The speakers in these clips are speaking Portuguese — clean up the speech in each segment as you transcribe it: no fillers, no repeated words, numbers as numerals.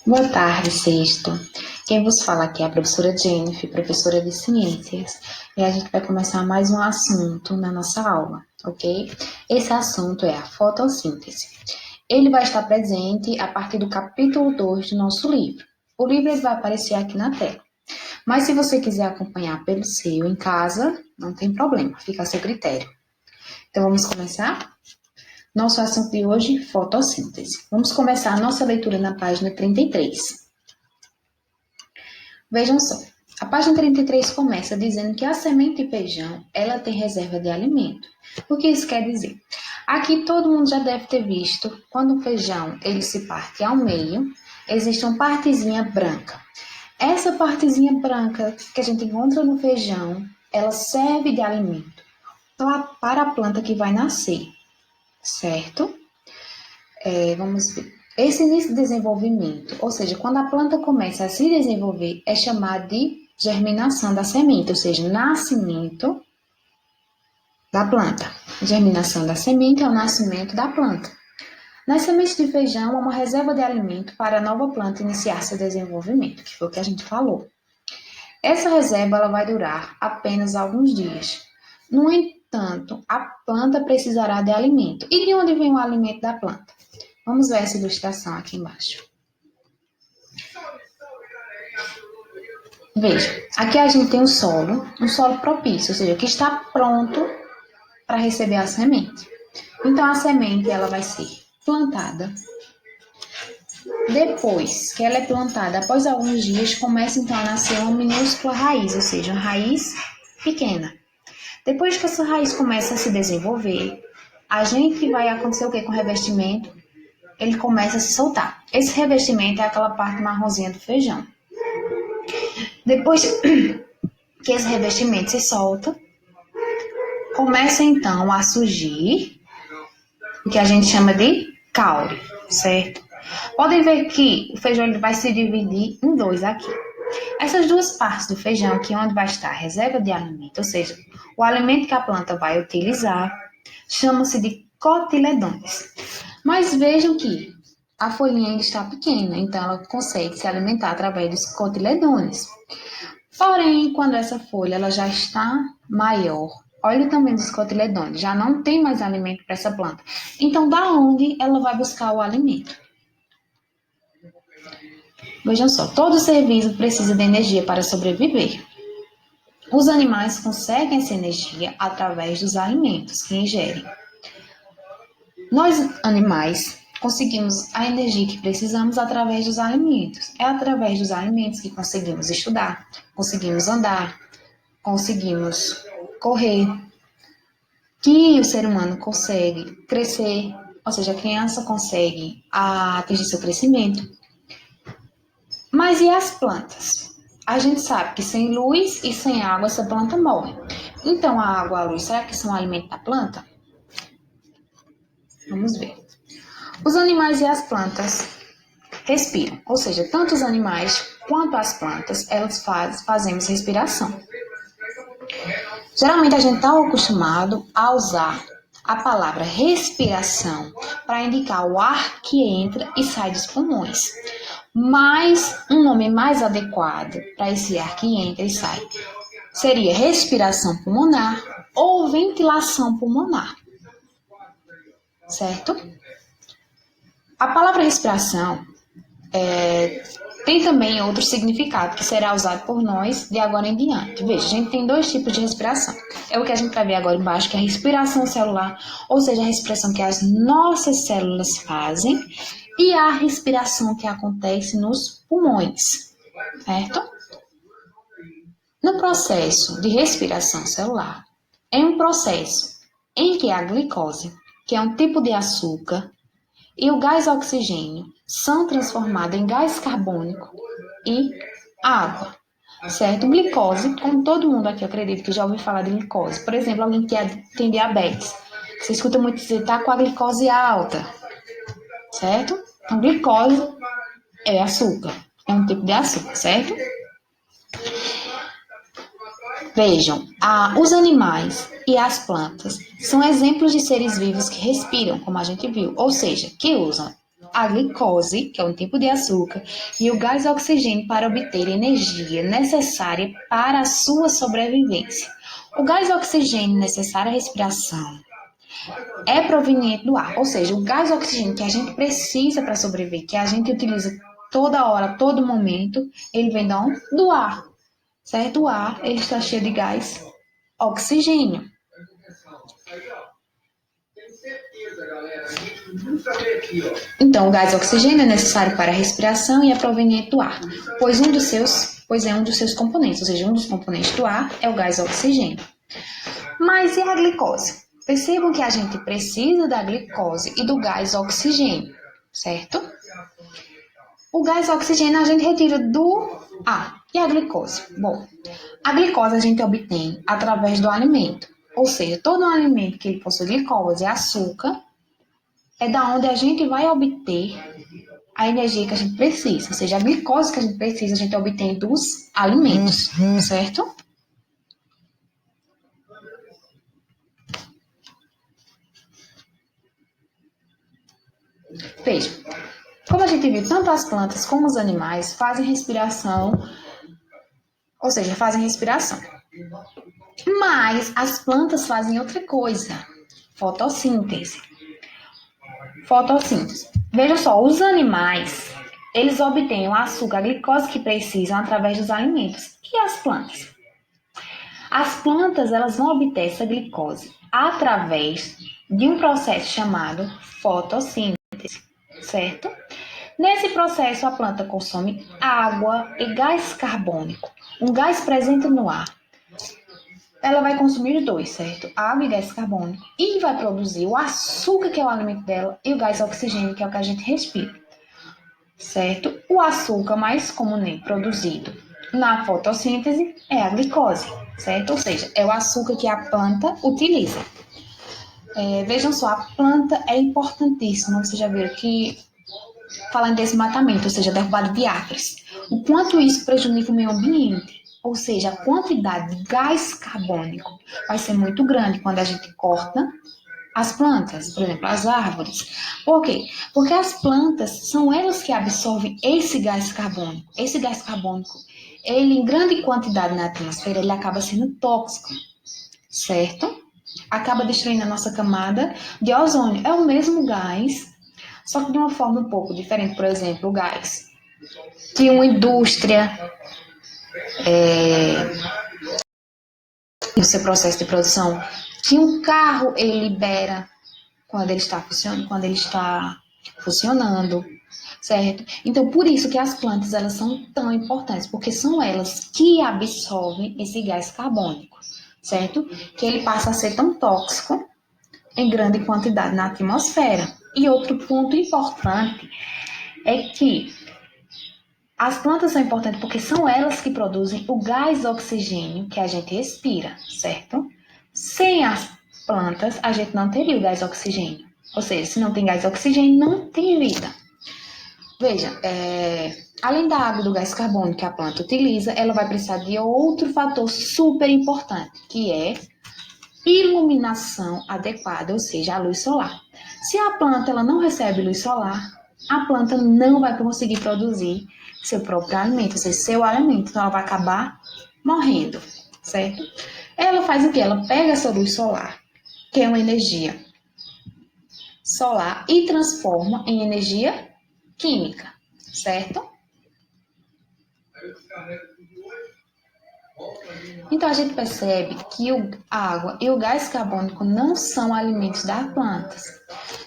Boa tarde, sexto. Quem vos fala aqui é a professora Jennifer, professora de ciências, e a gente vai começar mais um assunto na nossa aula, ok? Esse assunto é a fotossíntese. Ele vai estar presente a partir do capítulo 2 do nosso livro. O livro ele vai aparecer aqui na tela. Mas se você quiser acompanhar pelo seu em casa, não tem problema, fica a seu critério. Então vamos começar? Nosso assunto de hoje, fotossíntese. Vamos começar a nossa leitura na página 33. Vejam só, a página 33 começa dizendo que a semente de feijão, ela tem reserva de alimento. O que isso quer dizer? Aqui todo mundo já deve ter visto, quando o feijão ele se parte ao meio, existe uma partezinha branca. Essa partezinha branca que a gente encontra no feijão, ela serve de alimento para a planta que vai nascer, certo? Vamos ver. Esse início de desenvolvimento, ou seja, quando a planta começa a se desenvolver, é chamado de germinação da semente, ou seja, nascimento da planta. Germinação da semente é o nascimento da planta. Nas sementes de feijão, há uma reserva de alimento para a nova planta iniciar seu desenvolvimento, que foi o que a gente falou. Essa reserva ela vai durar apenas alguns dias. No entanto, a planta precisará de alimento. E de onde vem o alimento da planta? Vamos ver essa ilustração aqui embaixo. Veja, aqui a gente tem um solo propício, ou seja, que está pronto para receber a semente. Então, a semente ela vai ser plantada. Depois que ela é plantada, após alguns dias, começa então a nascer uma minúscula raiz, ou seja, uma raiz pequena. Depois que essa raiz começa a se desenvolver, a gente vai acontecer o que com o revestimento? Ele começa a se soltar. Esse revestimento é aquela parte marronzinha do feijão. Depois que esse revestimento se solta, começa então a surgir o que a gente chama de caule, certo? Podem ver que o feijão ele vai se dividir em dois aqui. Essas duas partes do feijão, que é onde vai estar a reserva de alimento, ou seja, o alimento que a planta vai utilizar, chamam-se de cotiledôneos. Mas vejam que a folhinha ainda está pequena, então ela consegue se alimentar através dos cotiledôneos. Porém, quando essa folha ela já está maior, olha o tamanho dos cotiledôneos, já não tem mais alimento para essa planta. Então, da onde ela vai buscar o alimento? Vejam só, todo ser vivo precisa de energia para sobreviver. Os animais conseguem essa energia através dos alimentos que ingerem. Nós, animais, conseguimos a energia que precisamos através dos alimentos. É através dos alimentos que conseguimos estudar, conseguimos andar, conseguimos correr, que o ser humano consegue crescer, ou seja, a criança consegue atingir seu crescimento. Mas e as plantas? A gente sabe que sem luz e sem água essa planta morre. Então a água e a luz, será que são alimento da planta? Vamos ver. Os animais e as plantas respiram, ou seja, tanto os animais quanto as plantas, elas fazemos respiração. Geralmente a gente está acostumado a usar a palavra respiração para indicar o ar que entra e sai dos pulmões. Mas um nome mais adequado para esse ar que entra e sai seria respiração pulmonar ou ventilação pulmonar. Certo? A palavra respiração tem também outro significado que será usado por nós de agora em diante. Veja, a gente tem dois tipos de respiração. É o que a gente vai ver agora embaixo, que é a respiração celular, ou seja, a respiração que as nossas células fazem, e a respiração que acontece nos pulmões, certo? No processo de respiração celular, é um processo em que a glicose, que é um tipo de açúcar, e o gás oxigênio são transformados em gás carbônico e água, certo? Glicose, como todo mundo aqui acredita que já ouviu falar de glicose. Por exemplo, alguém que tem diabetes, você escuta muito dizer, tá com a glicose alta, certo? Então, glicose é açúcar, é um tipo de açúcar, certo? Vejam, os animais e as plantas são exemplos de seres vivos que respiram, como a gente viu, ou seja, que usam a glicose, que é um tipo de açúcar, e o gás oxigênio para obter energia necessária para a sua sobrevivência. O gás oxigênio necessário à respiração é proveniente do ar, ou seja, o gás oxigênio que a gente precisa para sobreviver, que a gente utiliza toda hora, todo momento, ele vem de onde? Do ar, certo? O ar, ele está cheio de gás oxigênio. Então, o gás oxigênio é necessário para a respiração e é proveniente do ar, pois é um dos seus componentes, ou seja, um dos componentes do ar é o gás oxigênio. Mas e a glicose? Percebam que a gente precisa da glicose e do gás oxigênio, certo? O gás oxigênio a gente retira do ar. E a glicose? Bom, a glicose a gente obtém através do alimento. Ou seja, todo alimento que ele possui glicose e açúcar é da onde a gente vai obter a energia que a gente precisa. Ou seja, a glicose que a gente precisa, a gente obtém dos alimentos, certo? Veja, como a gente viu, tanto as plantas como os animais fazem respiração, ou seja, fazem respiração. Mas as plantas fazem outra coisa, fotossíntese. Fotossíntese. Veja só, os animais, eles obtêm o açúcar, a glicose que precisam através dos alimentos. E as plantas? As plantas, elas vão obter essa glicose através de um processo chamado fotossíntese, certo? Nesse processo, a planta consome água e gás carbônico, um gás presente no ar. Ela vai consumir dois, certo? Água e gás carbônico. E vai produzir o açúcar, que é o alimento dela, e o gás oxigênio, que é o que a gente respira, certo? O açúcar mais comumente produzido na fotossíntese é a glicose, certo? Ou seja, é o açúcar que a planta utiliza. Vejam só, a planta é importantíssima. Vocês já viram que, falando desse desmatamento, ou seja, derrubada de árvores, o quanto isso prejudica o meio ambiente. Ou seja, a quantidade de gás carbônico vai ser muito grande quando a gente corta as plantas, por exemplo, as árvores. Por quê? Porque as plantas são elas que absorvem esse gás carbônico. Esse gás carbônico, ele em grande quantidade na atmosfera, ele acaba sendo tóxico, certo? Acaba destruindo a nossa camada de ozônio. É o mesmo gás, só que de uma forma um pouco diferente. Por exemplo, o gás que uma indústria, no seu processo de produção, que um carro ele libera quando ele está funcionando, certo? Então, por isso que as plantas elas são tão importantes, porque são elas que absorvem esse gás carbônico, certo? Que ele passa a ser tão tóxico em grande quantidade na atmosfera. E outro ponto importante é que as plantas são importantes porque são elas que produzem o gás oxigênio que a gente respira, certo? Sem as plantas, a gente não teria o gás oxigênio. Ou seja, se não tem gás oxigênio, não tem vida. Veja, além da água e do gás carbônico que a planta utiliza, ela vai precisar de outro fator super importante, que é iluminação adequada, ou seja, a luz solar. Se a planta ela não recebe luz solar, a planta não vai conseguir produzir seu próprio alimento, ou seja, seu alimento, então ela vai acabar morrendo, certo? Ela faz o que? Ela pega essa luz solar, que é uma energia solar, e transforma em energia química, certo? Então a gente percebe que a água e o gás carbônico não são alimentos das plantas,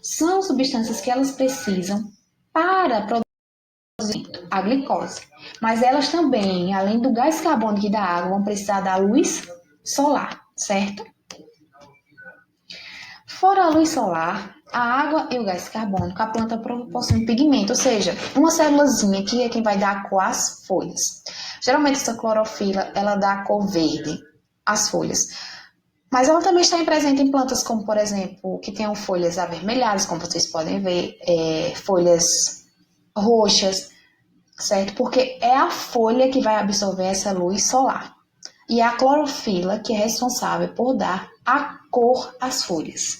são substâncias que elas precisam para produzir a glicose. Mas elas também, além do gás carbônico e da água, vão precisar da luz solar, certo? Fora a luz solar, a água e o gás carbônico, a planta proporciona pigmento, ou seja, uma célulazinha que é quem vai dar a cor às folhas. Geralmente essa clorofila, ela dá a cor verde às folhas. Mas ela também está presente em plantas como, por exemplo, que tenham folhas avermelhadas, como vocês podem ver, folhas roxas, certo? Porque é a folha que vai absorver essa luz solar. E é a clorofila que é responsável por dar a cor às folhas.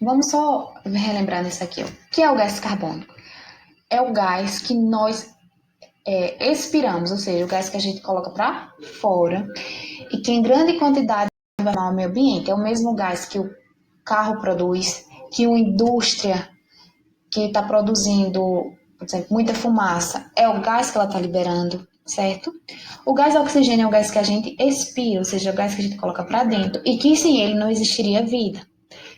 Vamos só relembrar nisso aqui, ó. O que é o gás carbônico? É o gás que nós expiramos, ou seja, o gás que a gente coloca para fora e que em grande quantidade vai ao meio ambiente. É o mesmo gás que o carro produz, que uma indústria que está produzindo, por exemplo, muita fumaça, é o gás que ela está liberando, certo? O gás oxigênio é o gás que a gente expira, ou seja, é o gás que a gente coloca para dentro e que sem ele não existiria vida.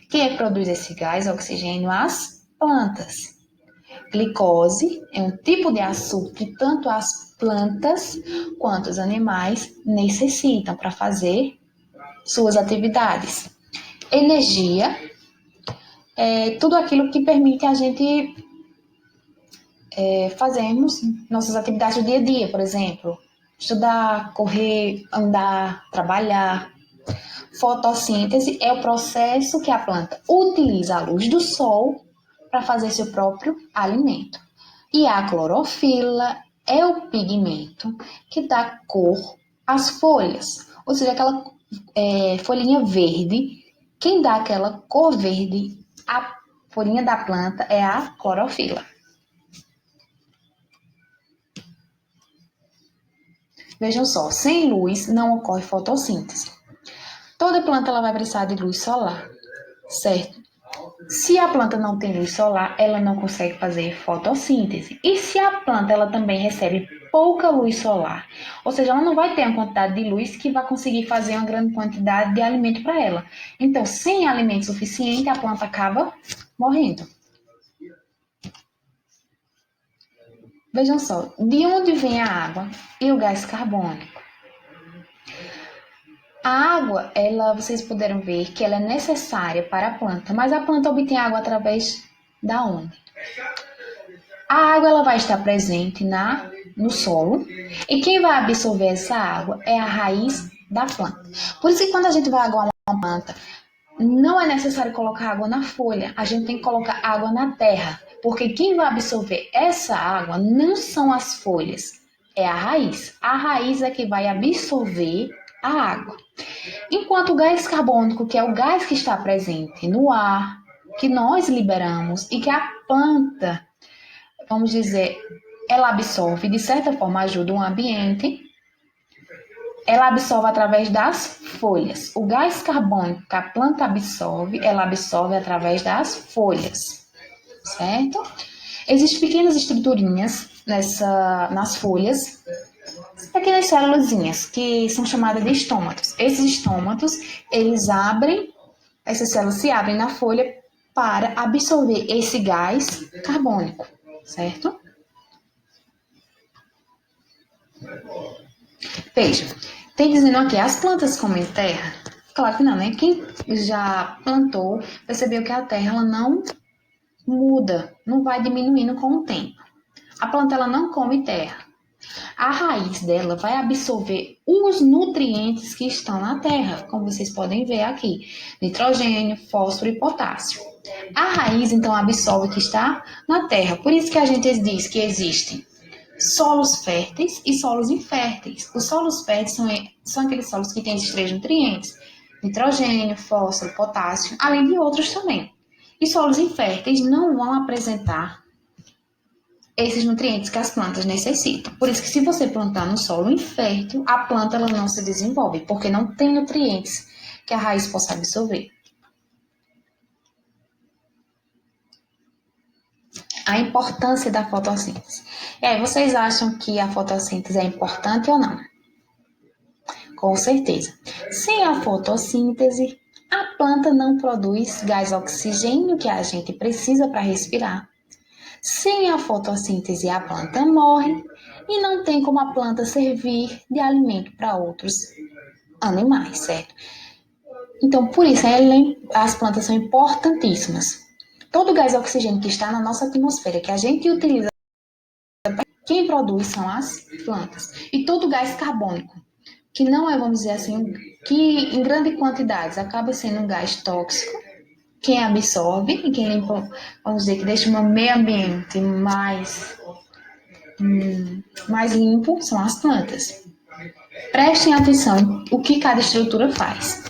Quem é que produz esse gás oxigênio? As plantas. Glicose é um tipo de açúcar que tanto as plantas quanto os animais necessitam para fazer suas atividades. Energia é tudo aquilo que permite a gente fazermos nossas atividades do dia a dia, por exemplo, estudar, correr, andar, trabalhar. Fotossíntese é o processo que a planta utiliza a luz do sol para fazer seu próprio alimento. E a clorofila é o pigmento que dá cor às folhas, ou seja, aquela folhinha verde. Quem dá aquela cor verde à folhinha da planta é a clorofila. Vejam só, sem luz não ocorre fotossíntese. Toda planta ela vai precisar de luz solar, certo? Se a planta não tem luz solar, ela não consegue fazer fotossíntese. E se a planta ela também recebe pouca luz solar, ou seja, ela não vai ter uma quantidade de luz que vai conseguir fazer uma grande quantidade de alimento para ela. Então, sem alimento suficiente, a planta acaba morrendo. Vejam só, de onde vem a água e o gás carbônico? A água, vocês puderam ver que ela é necessária para a planta, mas a planta obtém água através da onde? A água ela vai estar presente no solo e quem vai absorver essa água é a raiz da planta. Por isso que quando a gente vai aguar uma planta, não é necessário colocar água na folha, a gente tem que colocar água na terra, porque quem vai absorver essa água não são as folhas, é a raiz. A raiz é que vai absorver a água. Enquanto o gás carbônico, que é o gás que está presente no ar, que nós liberamos e que a planta, vamos dizer, ela absorve, de certa forma ajuda o ambiente, ela absorve através das folhas. O gás carbônico que a planta absorve, ela absorve através das folhas, certo? Existem pequenas estruturinhas nas folhas, pequenas célulazinhas que são chamadas de estômatos. Esses estômatos, eles abrem, essas células se abrem na folha para absorver esse gás carbônico, certo? Veja, tem dizendo aqui, as plantas comem terra? Claro que não, né? Quem já plantou percebeu que a terra ela não muda, não vai diminuindo com o tempo. A planta ela não come terra. A raiz dela vai absorver os nutrientes que estão na terra, como vocês podem ver aqui: nitrogênio, fósforo e potássio. A raiz então absorve o que está na terra. Por isso que a gente diz que existem solos férteis e solos inférteis. Os solos férteis são aqueles solos que têm esses três nutrientes: nitrogênio, fósforo, potássio, além de outros também. E solos inférteis não vão apresentar esses nutrientes que as plantas necessitam. Por isso que se você plantar no solo infértil, a planta ela não se desenvolve, porque não tem nutrientes que a raiz possa absorver. A importância da fotossíntese. E aí, vocês acham que a fotossíntese é importante ou não? Com certeza. Sem a fotossíntese, a planta não produz gás oxigênio que a gente precisa para respirar. Sem a fotossíntese, a planta morre e não tem como a planta servir de alimento para outros animais, certo? Então, por isso, as plantas são importantíssimas. Todo o gás oxigênio que está na nossa atmosfera, que a gente utiliza, quem produz são as plantas. E todo o gás carbônico, que não é, vamos dizer assim, que em grande quantidade acaba sendo um gás tóxico, quem absorve e quem limpa, vamos dizer, que deixa o meio ambiente mais limpo são as plantas. Prestem atenção o que cada estrutura faz.